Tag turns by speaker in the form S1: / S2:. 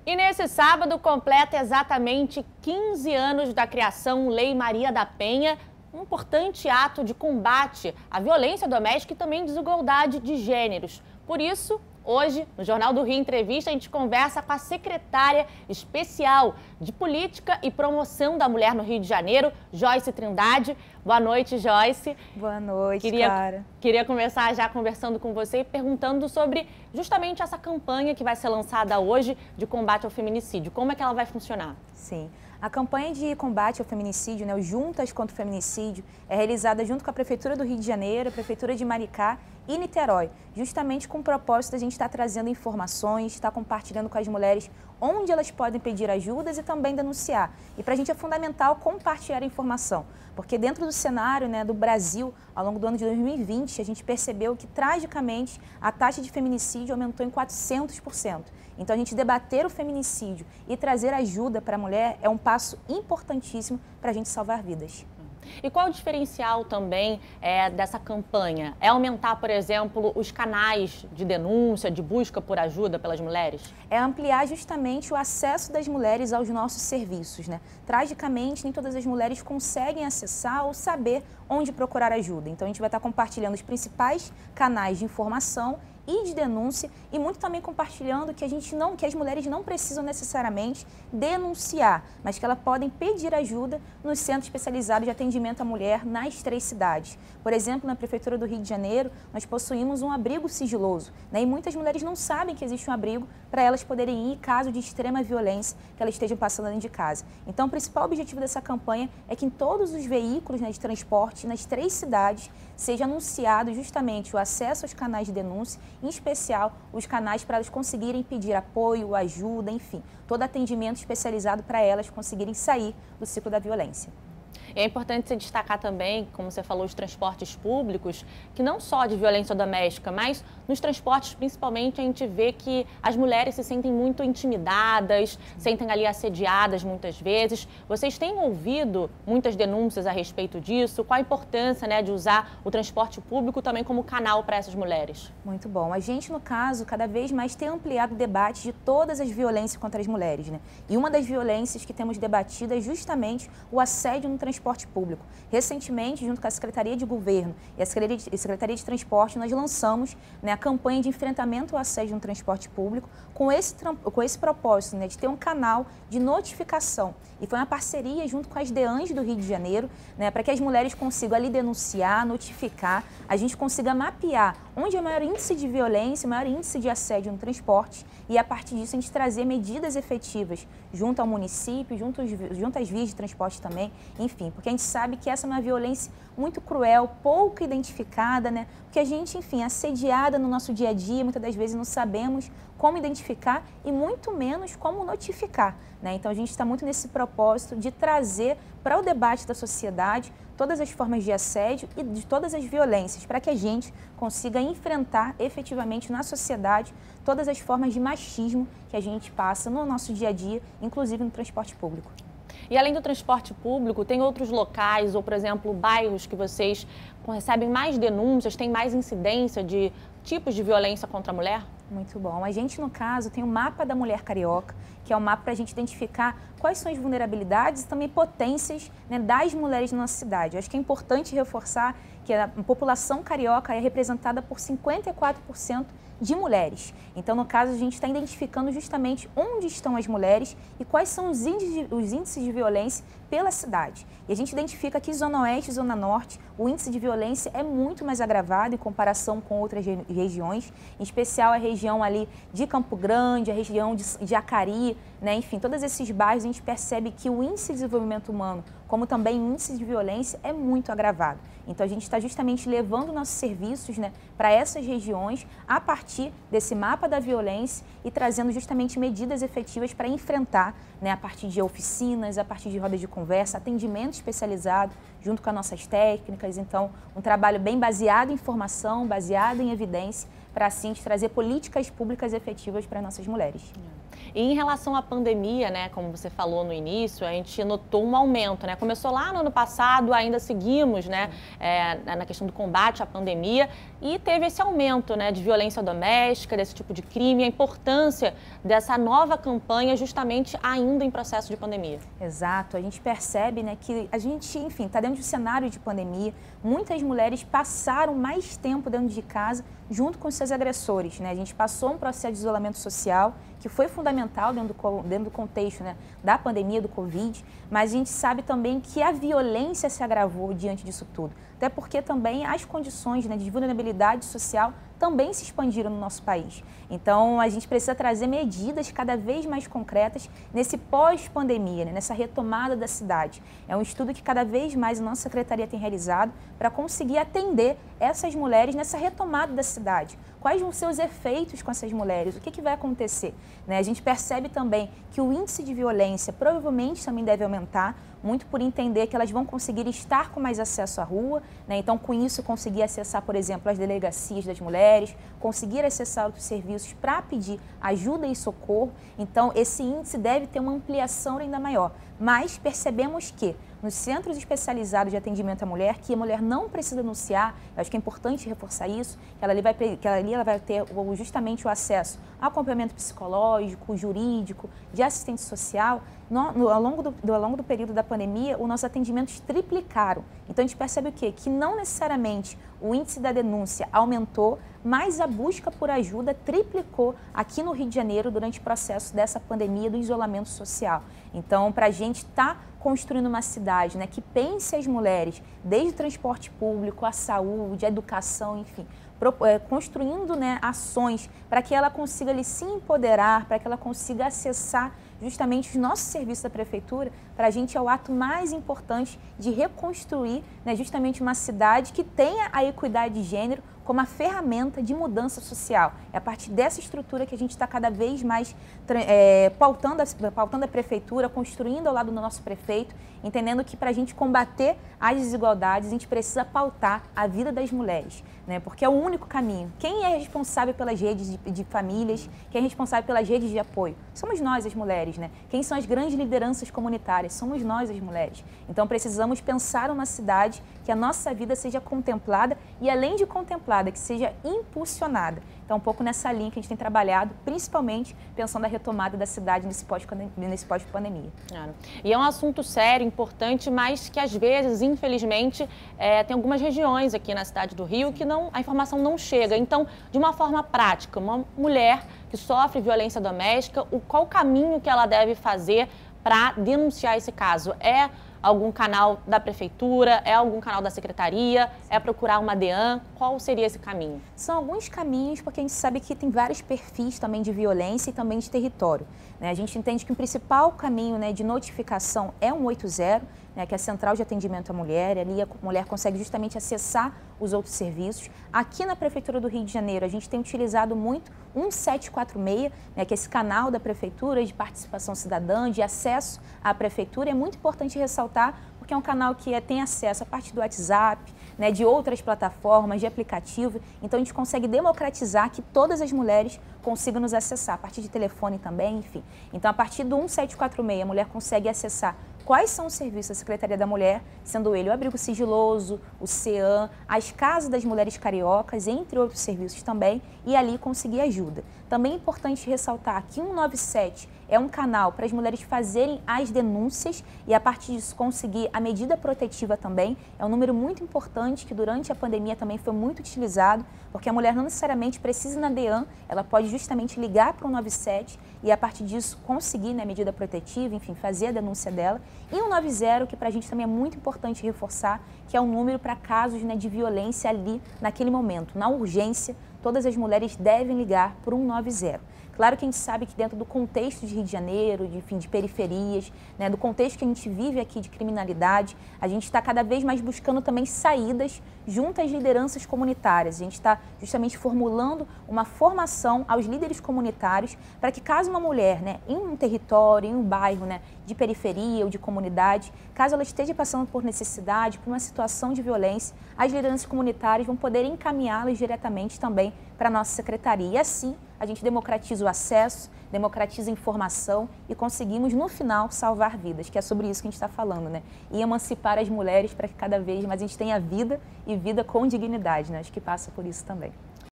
S1: E nesse sábado completa exatamente 15 anos da criação Lei Maria da Penha, um importante ato de combate à violência doméstica e também desigualdade de gêneros. Por isso, hoje, no Jornal do Rio Entrevista, a gente conversa com a secretária especial de Política e Promoção da Mulher no Rio de Janeiro, Joyce Trindade. Boa noite, Joyce.
S2: Boa noite,
S1: Clara. Queria começar já conversando com você e perguntando sobre justamente essa campanha que vai ser lançada hoje de combate ao feminicídio. Como é que ela vai funcionar?
S2: Sim. A campanha de combate ao feminicídio, o Juntas contra o Feminicídio, é realizada junto com a Prefeitura do Rio de Janeiro, a Prefeitura de Maricá e Niterói, justamente com o propósito de a gente estar trazendo informações, estar compartilhando com as mulheres onde elas podem pedir ajudas e também denunciar. E para a gente é fundamental compartilhar a informação, porque dentro do cenário do Brasil, ao longo do ano de 2020, a gente percebeu que, tragicamente, a taxa de feminicídio aumentou em 400%. Então, a gente debater o feminicídio e trazer ajuda para a mulher é um passo importantíssimo para a gente salvar vidas.
S1: E qual o diferencial também dessa campanha? É aumentar, por exemplo, os canais de denúncia, de busca por ajuda pelas mulheres?
S2: É ampliar justamente o acesso das mulheres aos nossos serviços, Tragicamente, nem todas as mulheres conseguem acessar ou saber onde procurar ajuda. Então, a gente vai estar compartilhando os principais canais de informação e de denúncia, e muito também compartilhando que as mulheres não precisam necessariamente denunciar, mas que elas podem pedir ajuda no Centro Especializado de Atendimento à Mulher nas 3 cidades. Por exemplo, na Prefeitura do Rio de Janeiro, nós possuímos um abrigo sigiloso, e muitas mulheres não sabem que existe um abrigo para elas poderem ir caso de extrema violência que elas estejam passando dentro de casa. Então, o principal objetivo dessa campanha é que em todos os veículos de transporte, nas 3 cidades, seja anunciado justamente o acesso aos canais de denúncia, em especial os canais para elas conseguirem pedir apoio, ajuda, enfim, todo atendimento especializado para elas conseguirem sair do ciclo da violência.
S1: E é importante se destacar também, como você falou, os transportes públicos, que não só de violência doméstica, mas nos transportes principalmente a gente vê que as mulheres se sentem muito intimidadas, sentem ali assediadas muitas vezes. Vocês têm ouvido muitas denúncias a respeito disso? Qual a importância de usar o transporte público também como canal para essas mulheres?
S2: Muito bom. A gente, no caso, cada vez mais tem ampliado o debate de todas as violências contra as mulheres, E uma das violências que temos debatido é justamente o assédio no transporte público. Recentemente, junto com a Secretaria de Governo e a Secretaria de Transporte, nós lançamos a campanha de enfrentamento ao assédio no transporte público com esse propósito de ter um canal de notificação. E foi uma parceria junto com as DEANs do Rio de Janeiro, para que as mulheres consigam ali denunciar, notificar, a gente consiga mapear onde é o maior índice de violência, o maior índice de assédio no transporte, e a partir disso a gente trazer medidas efetivas junto ao município, junto às vias de transporte também, enfim, porque a gente sabe que essa é uma violência muito cruel, pouco identificada, Porque a gente, enfim, é assediada no nosso dia a dia, muitas das vezes não sabemos como identificar e muito menos como notificar, Então a gente está muito nesse propósito de trazer para o debate da sociedade todas as formas de assédio e de todas as violências, para que a gente consiga enfrentar efetivamente na sociedade todas as formas de machismo que a gente passa no nosso dia a dia, inclusive no transporte público.
S1: E além do transporte público, tem outros locais ou, por exemplo, bairros que vocês recebem mais denúncias, tem mais incidência de tipos de violência contra a mulher?
S2: Muito bom. A gente, no caso, tem o mapa da mulher carioca, que é um mapa para a gente identificar quais são as vulnerabilidades e também potências das mulheres na nossa cidade. Eu acho que é importante reforçar que a população carioca é representada por 54% de mulheres. Então, no caso, a gente está identificando justamente onde estão as mulheres e quais são os índices de violência pela cidade. E a gente identifica que Zona Oeste e Zona Norte, o índice de violência é muito mais agravado em comparação com outras regiões, em especial a região ali de Campo Grande, a região de Acari, Enfim, todos esses bairros a gente percebe que o índice de desenvolvimento humano, como também o índice de violência, é muito agravado. Então, a gente está justamente levando nossos serviços para essas regiões a partir desse mapa da violência e trazendo justamente medidas efetivas para enfrentar, a partir de oficinas, a partir de rodas de conversa, atendimento especializado, junto com as nossas técnicas. Então, um trabalho bem baseado em informação, baseado em evidência, para assim trazer políticas públicas efetivas para nossas mulheres.
S1: E em relação à pandemia, né, como você falou no início, a gente notou um aumento, né? Começou lá no ano passado, ainda seguimos, né, na questão do combate à pandemia e teve esse aumento, né, de violência doméstica, desse tipo de crime, a importância dessa nova campanha justamente ainda em processo de pandemia.
S2: Exato, a gente percebe, né, que a gente, enfim, está dentro de um cenário de pandemia, muitas mulheres passaram mais tempo dentro de casa junto com seus agressores, né? A gente passou um processo de isolamento social que foi fundamental dentro do contexto, né, da pandemia do Covid, mas a gente sabe também que a violência se agravou diante disso tudo, até porque também as condições, né, de vulnerabilidade social também se expandiram no nosso país. Então, a gente precisa trazer medidas cada vez mais concretas nesse pós-pandemia, né, nessa retomada da cidade. É um estudo que cada vez mais a nossa secretaria tem realizado para conseguir atender essas mulheres nessa retomada da cidade. Quais vão ser os efeitos com essas mulheres? O que vai acontecer? Né? A gente percebe também que o índice de violência provavelmente também deve aumentar, muito por entender que elas vão conseguir estar com mais acesso à rua, né? Então, com isso, conseguir acessar, por exemplo, as delegacias das mulheres, conseguir acessar outros serviços para pedir ajuda e socorro. Então, esse índice deve ter uma ampliação ainda maior. Mas percebemos que nos centros especializados de atendimento à mulher, que a mulher não precisa denunciar, eu acho que é importante reforçar isso, que ela vai ter justamente o acesso ao acompanhamento psicológico, jurídico, de assistente social. Ao longo do período da pandemia, os nossos atendimentos triplicaram. Então, a gente percebe o quê? Que não necessariamente o índice da denúncia aumentou, mas a busca por ajuda triplicou aqui no Rio de Janeiro durante o processo dessa pandemia do isolamento social. Então, para a gente estar construindo uma cidade, né, que pense as mulheres, desde o transporte público, a saúde, a educação, enfim, construindo, né, ações para que ela consiga ali, se empoderar, para que ela consiga acessar justamente os nossos serviços da prefeitura, para a gente é o ato mais importante de reconstruir, né, justamente uma cidade que tenha a equidade de gênero como a ferramenta de mudança social. É a partir dessa estrutura que a gente está cada vez mais pautando a prefeitura, construindo ao lado do nosso prefeito, entendendo que para a gente combater as desigualdades, a gente precisa pautar a vida das mulheres, né? Porque é o único caminho. Quem é responsável pelas redes de famílias, quem é responsável pelas redes de apoio? Somos nós, as mulheres, né? Quem são as grandes lideranças comunitárias? Somos nós, as mulheres. Então, precisamos pensar uma cidade que a nossa vida seja contemplada e, além de contemplada, que seja impulsionada. Então, um pouco nessa linha que a gente tem trabalhado, principalmente pensando na retomada da cidade nesse pós-pandemia.
S1: Claro. E é um assunto sério, importante, mas que às vezes, infelizmente, tem algumas regiões aqui na cidade do Rio que a informação não chega. Então, de uma forma prática, uma mulher que sofre violência doméstica, qual o caminho que ela deve fazer para denunciar esse caso? É algum canal da prefeitura? É algum canal da secretaria? É procurar uma DEAN? Qual seria esse caminho?
S2: São alguns caminhos, porque a gente sabe que tem vários perfis também de violência e também de território, né? A gente entende que o principal caminho, né, de notificação é 180, né, que é a Central de Atendimento à Mulher. Ali a mulher consegue justamente acessar os outros serviços. Aqui na Prefeitura do Rio de Janeiro, a gente tem utilizado muito 1746, né, que é esse canal da Prefeitura de participação cidadã, de acesso à Prefeitura. É muito importante ressaltar, porque é um canal que tem acesso a partir do WhatsApp, né, de outras plataformas, de aplicativo. Então, a gente consegue democratizar que todas as mulheres consigam nos acessar, a partir de telefone também, enfim. Então, a partir do 1746, a mulher consegue acessar quais são os serviços da Secretaria da Mulher, sendo ele o abrigo sigiloso, o CEAM, as casas das mulheres cariocas, entre outros serviços também, e ali conseguir ajuda. Também é importante ressaltar que 197 é um canal para as mulheres fazerem as denúncias e, a partir disso, conseguir a medida protetiva também. É um número muito importante que, durante a pandemia, também foi muito utilizado, porque a mulher não necessariamente precisa ir na DEAN, ela pode justamente ligar para o 197 e, a partir disso, conseguir, né, a medida protetiva, enfim, fazer a denúncia dela. E o 190, que para a gente também é muito importante reforçar, que é um número para casos, né, de violência ali, naquele momento, na urgência. Todas as mulheres devem ligar por 190. Claro que a gente sabe que dentro do contexto de Rio de Janeiro, de periferias, né, do contexto que a gente vive aqui de criminalidade, a gente está cada vez mais buscando também saídas junto às lideranças comunitárias. A gente está justamente formulando uma formação aos líderes comunitários para que, caso uma mulher, né, em um território, em um bairro, né, de periferia ou de comunidade, caso ela esteja passando por necessidade, por uma situação de violência, as lideranças comunitárias vão poder encaminhá-las diretamente também para a nossa secretaria. E assim, a gente democratiza o acesso, democratiza a informação e conseguimos, no final, salvar vidas, que é sobre isso que a gente está falando, né? E emancipar as mulheres para que cada vez mais a gente tenha vida e vida com dignidade, né? Acho que passa por isso também.